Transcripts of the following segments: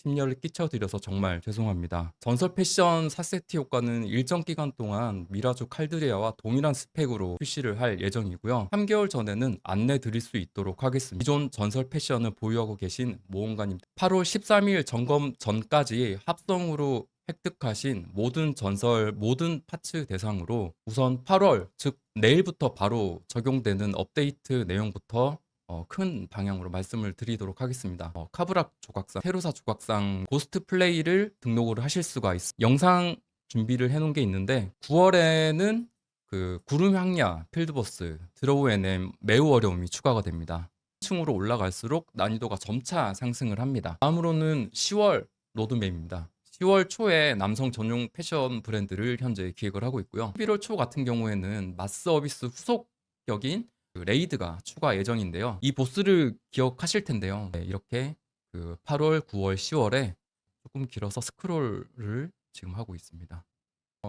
심려를 끼쳐드려서 정말 죄송합니다. 전설 패션 4세트 효과는 일정 기간 동안 미라조 칼드리아와 동일한 스펙으로 출시를 할 예정이고요. 3개월 전에는 안내 드릴 수 있도록 하겠습니다. 기존 전설 패션을 보유하고 계신 모험가님 8월 13일 점검 전까지 합성으로 획득하신 모든 전설 모든 파츠 대상으로 우선 8월 즉 내일부터 바로 적용되는 업데이트 내용부터 큰 방향으로 말씀을 드리도록 하겠습니다. 카브락 조각상, 테루사 조각상 고스트 플레이를 등록을 하실 수가 있습니다. 영상 준비를 해놓은 게 있는데 9월에는 그 구름 향야 필드보스 드로우 NM 매우 어려움이 추가가 됩니다. 층으로 올라갈수록 난이도가 점차 상승을 합니다. 다음으로는 10월 로드맵입니다. 10월 초에 남성 전용 패션 브랜드를 현재 기획을 하고 있고요. 11월 초 같은 경우에는 마스 어비스 후속격인 그 레이드가 추가 예정인데요. 이 보스를 기억하실 텐데요. 네, 이렇게 그 8월, 9월, 10월에 조금 길어서 스크롤을 지금 하고 있습니다.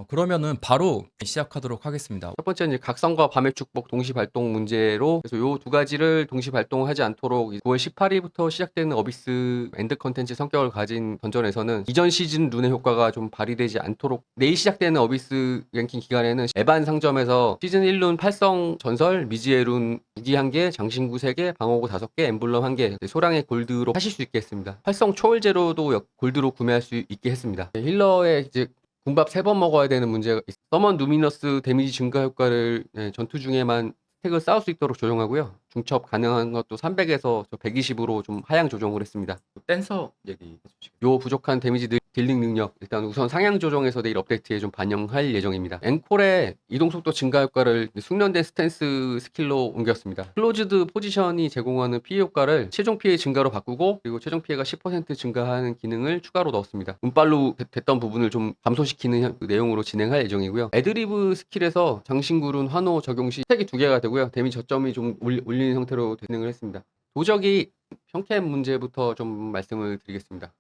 그러면은 바로 시작하도록 하겠습니다. 첫 번째는 이제 각성과 밤의 축복 동시 발동 문제로, 그래서 요 두 가지를 동시 발동하지 않도록 9월 18일부터 시작되는 어비스 엔드 컨텐츠 성격을 가진 던전에서는 이전 시즌 룬의 효과가 좀 발휘되지 않도록, 내일 시작되는 어비스 랭킹 기간에는 에반 상점에서 시즌 1룬 팔성 전설 미지의 룬 무기 1개, 장신구 3개, 방어구 5개, 엠블럼 1개 소량의 골드로 하실 수 있게 했습니다. 팔성 초월제로도 골드로 구매할 수 있게 했습니다. 힐러의 이제 군밥 3번 먹어야 되는 문제가 있어요. 서먼 누미너스 데미지 증가 효과를 전투 중에만 스택을 쌓을 수 있도록 조정하고요. 중첩 가능한 것도 300에서 120으로 좀 하향 조정을 했습니다. 댄서 얘기 해주시죠. 요 부족한 데미지 딜링 능력 일단 우선 상향 조정해서 내일 업데이트에 좀 반영할 예정입니다. 앵콜의 이동속도 증가 효과를 숙련된 스탠스 스킬로 옮겼습니다. 클로즈드 포지션이 제공하는 피해 효과를 최종 피해 증가로 바꾸고, 그리고 최종 피해가 10% 증가하는 기능을 추가로 넣었습니다. 운빨로 됐던 부분을 좀 감소시키는 내용으로 진행할 예정이고요. 애드리브 스킬에서 장신구룬 환호 적용 시 스택이 2개가 되고요. 데미지 저점이 좀 올리는 형태로 진행을 했습니다. 도적이 평캡 문제부터 좀 말씀을 드리겠습니다.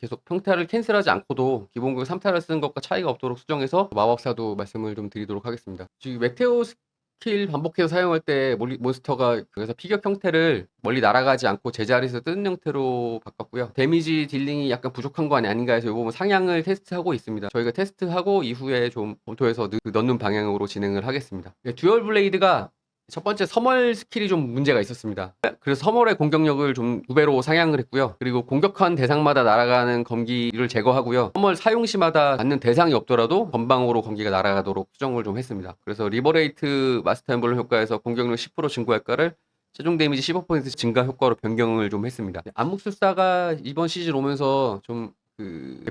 계속 평타를 캔슬하지 않고도 기본극 3타를 쓰는 것과 차이가 없도록 수정해서 마법사도 말씀을 좀 드리도록 하겠습니다. 지금 메테오 스킬 반복해서 사용할 때 몬스터가 그래서 피격 형태를 멀리 날아가지 않고 제자리에서 뜨는 형태로 바꿨고요. 데미지 딜링이 약간 부족한 거 아닌가 해서 이 부분 상향을 테스트하고 있습니다. 저희가 테스트하고 이후에 좀 검토해서 넣는 방향으로 진행을 하겠습니다. 듀얼 블레이드가 첫 번째 서멀 스킬이 좀 문제가 있었습니다. 그래서 서멀의 공격력을 좀 2배로 상향을 했고요. 그리고 공격한 대상마다 날아가는 검기를 제거하고요. 서멀 사용 시마다 맞는 대상이 없더라도 전방으로 검기가 날아가도록 수정을 좀 했습니다. 그래서 리버레이트 마스터 엠블럼 효과에서 공격력 10% 증가 효과를 최종 데미지 15% 증가 효과로 변경을 좀 했습니다. 암흑술사가 이번 시즌 오면서 좀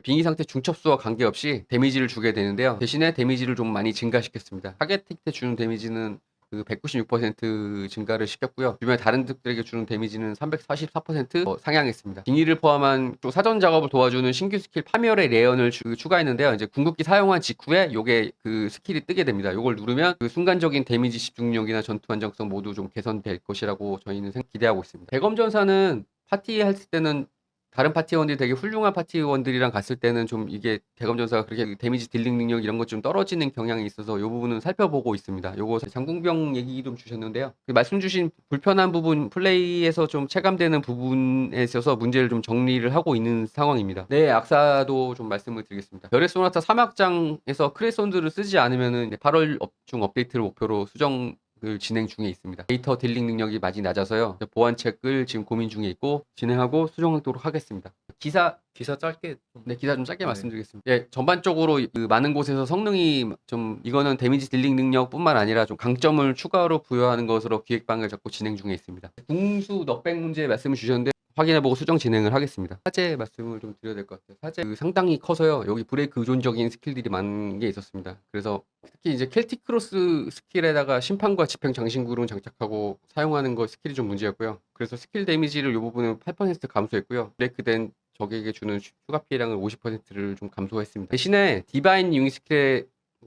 빙의 상태 중첩수와 관계없이 데미지를 주게 되는데요. 대신에 데미지를 좀 많이 증가시켰습니다. 타겟 때 주는 데미지는 196% 증가를 시켰고요. 주변 다른 득들에게 주는 데미지는 344% 상향했습니다. 빙의를 포함한 또 사전 작업을 도와주는 신규 스킬 파멸의 레언을 추가했는데요. 이제 궁극기 사용한 직후에 요게 그 스킬이 뜨게 됩니다. 요걸 누르면 그 순간적인 데미지 집중력이나 전투 안정성 모두 좀 개선될 것이라고 저희는 기대하고 있습니다. 대검전사는 파티 했을 때는 다른 파티원들이 되게 훌륭한 파티원들이랑 갔을 때는 좀 이게 대검전사가 그렇게 데미지 딜링 능력 이런 것 좀 떨어지는 경향이 있어서 이 부분은 살펴보고 있습니다. 요거 장궁병 얘기 좀 주셨는데요. 말씀 주신 불편한 부분, 플레이에서 좀 체감되는 부분에 있어서 문제를 좀 정리를 하고 있는 상황입니다. 네, 악사도 좀 말씀을 드리겠습니다. 별의 소나타 사막장에서 크레손드를 쓰지 않으면은 8월 중 업데이트를 목표로 수정 진행 중에 있습니다. 데이터 딜링 능력이 많이 낮아서요. 보완책을 지금 고민 중에 있고 진행하고 수정하도록 하겠습니다. 기사 짧게 네, 기사 좀 짧게 말씀드리겠습니다. 예, 전반적으로 많은 곳에서 성능이 좀 이거는 데미지 딜링 능력뿐만 아니라 좀 강점을 추가로 부여하는 것으로 기획방을 잡고 진행 중에 있습니다. 궁수 넉백 문제 말씀을 주셨는데 확인해보고 수정 진행을 하겠습니다. 사제 말씀을 좀 드려야 될 것 같아요. 사제 상당히 커서요. 여기 브레이크 의존적인 스킬들이 많은 게 있었습니다. 그래서 특히 이제 켈틱 크로스 스킬에다가 심판과 집행 장신구를 장착하고 사용하는 거 스킬이 좀 문제였고요. 그래서 스킬 데미지를 이 부분은 8% 감소했고요. 브레이크된 적에게 주는 추가 피해량을 50%를 좀 감소했습니다. 대신에 디바인 융 스킬의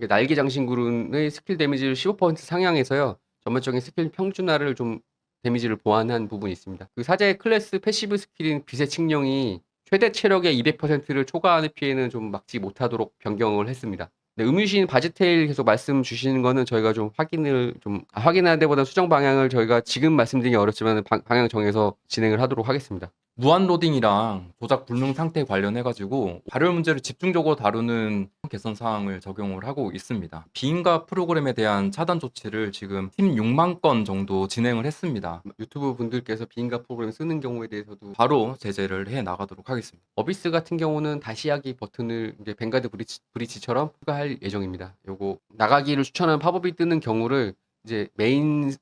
날개 장신구run의 스킬 데미지를 15% 상향해서요. 전반적인 스킬 평준화를 좀 데미지를 보완한 부분이 있습니다. 그 사제 클래스 패시브 스킬인 빛의 칙령이 최대 체력의 200%를 초과하는 피해는 좀 막지 못하도록 변경을 했습니다. 네, 음유신 바지테일 계속 말씀 주시는 거는 저희가 좀 확인하는 데보다 수정 방향을 저희가 지금 말씀드리기 어렵지만 방향 정해서 진행을 하도록 하겠습니다. 무한 로딩이랑 조작 불능 상태 관련해가지고 발열 문제를 집중적으로 다루는 개선 사항을 적용을 하고 있습니다. 비인가 프로그램에 대한 차단 조치를 지금 16만 건 정도 진행을 했습니다. 유튜브 분들께서 비인가 프로그램 쓰는 경우에 대해서도 바로 제재를 해 나가도록 하겠습니다. 어비스 같은 경우는 다시 하기 버튼을 이제 뱅가드 브리치처럼 추가할 예정입니다. 요거 나가기를 추천하는 팝업이 뜨는 경우를 이제 메인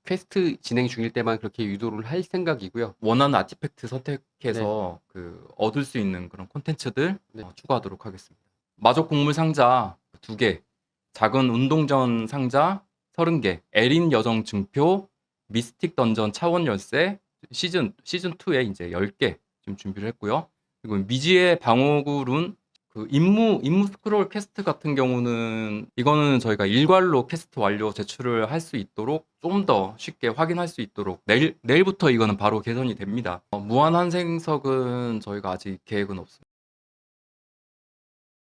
퀘스트 진행 중일 때만 그렇게 유도를 할 생각이고요. 원하는 아티팩트 선택해서 그 얻을 수 있는 그런 콘텐츠들 네. 추가하도록 하겠습니다. 마족 곡물 상자 2개, 작은 운동전 상자 30개, 에린 여정 증표, 미스틱 던전 차원 열쇠 시즌 2에 이제 10개 지금 준비를 했고요. 그리고 미지의 방어구 룬 그 임무 스크롤 퀘스트 같은 경우는 이거는 저희가 일괄로 퀘스트 완료 제출을 할 수 있도록 좀 더 쉽게 확인할 수 있도록 내일부터 이거는 바로 개선이 됩니다. 무한 환생석은 저희가 아직 계획은 없습니다.